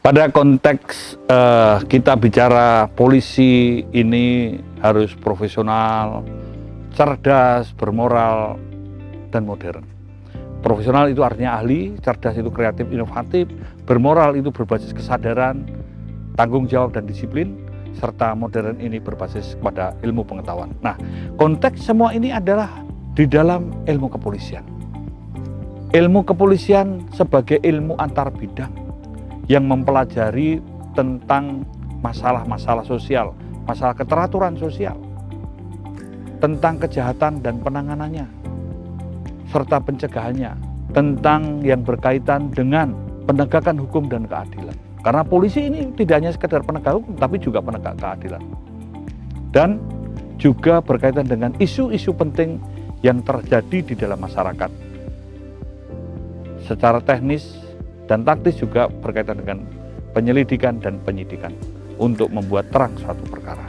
Pada konteks kita bicara polisi ini harus profesional, cerdas, bermoral, dan modern. Profesional itu artinya ahli, cerdas itu kreatif, inovatif, bermoral itu berbasis kesadaran, tanggung jawab, dan disiplin, serta modern ini berbasis pada ilmu pengetahuan. Nah, konteks semua ini adalah di dalam ilmu kepolisian. Ilmu kepolisian sebagai ilmu antar bidang yang mempelajari tentang masalah-masalah sosial, masalah keteraturan sosial, tentang kejahatan dan penanganannya, serta pencegahannya, tentang yang berkaitan dengan penegakan hukum dan keadilan. Karena polisi ini tidak hanya sekedar penegak hukum, tapi juga penegak keadilan. Dan juga berkaitan dengan isu-isu penting yang terjadi di dalam masyarakat. Secara teknis dan taktis juga berkaitan dengan penyelidikan dan penyidikan untuk membuat terang suatu perkara.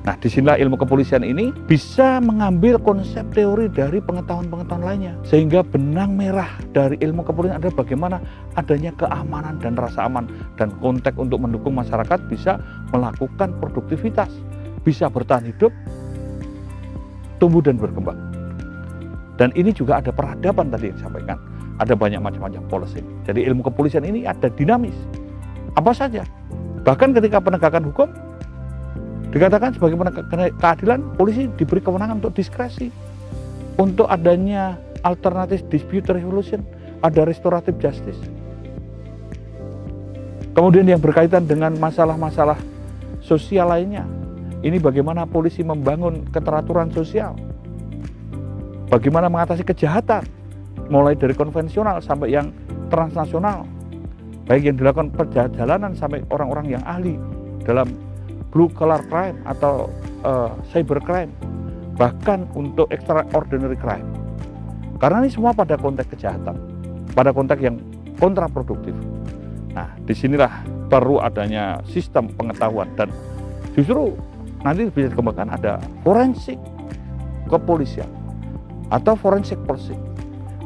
Nah, disinilah ilmu kepolisian ini bisa mengambil konsep teori dari pengetahuan-pengetahuan lainnya. Sehingga benang merah dari ilmu kepolisian adalah bagaimana adanya keamanan dan rasa aman. Dan konteks untuk mendukung masyarakat bisa melakukan produktivitas, bisa bertahan hidup, tumbuh dan berkembang. Dan ini juga ada peradaban tadi yang disampaikan. Ada banyak macam-macam policy. Jadi ilmu kepolisian ini ada dinamis. Apa saja. Bahkan ketika penegakan hukum, dikatakan sebagai penegak keadilan, polisi diberi kewenangan untuk diskresi. Untuk adanya alternatif dispute resolution, ada restoratif justice. Kemudian yang berkaitan dengan masalah-masalah sosial lainnya. Ini bagaimana polisi membangun keteraturan sosial. Bagaimana mengatasi kejahatan. Mulai dari konvensional sampai yang transnasional, baik yang dilakukan perjalanan sampai orang-orang yang ahli dalam blue collar crime atau cyber crime, bahkan untuk extraordinary crime. Karena ini semua pada konteks kejahatan, pada konteks yang kontraproduktif. Nah, disinilah perlu adanya sistem pengetahuan dan justru nanti bisa dikembangkan ada forensik kepolisian atau forensik polisi.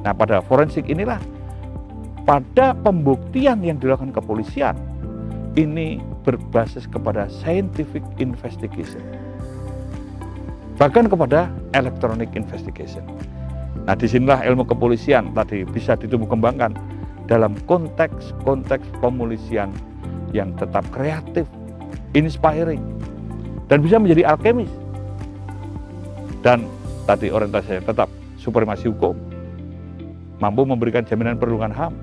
Nah, pada forensik inilah, pada pembuktian yang dilakukan kepolisian, ini berbasis kepada scientific investigation. Bahkan kepada electronic investigation. Nah, disinilah ilmu kepolisian tadi bisa ditumbuh kembangkan dalam konteks pemolisian yang tetap kreatif, inspiring, dan bisa menjadi alkemis. Dan tadi orientasinya tetap supremasi hukum. Mampu memberikan jaminan perlindungan HAM,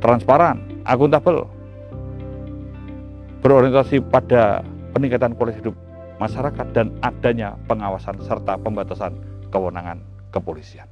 transparan, akuntabel, berorientasi pada peningkatan kualitas hidup masyarakat dan adanya pengawasan serta pembatasan kewenangan kepolisian.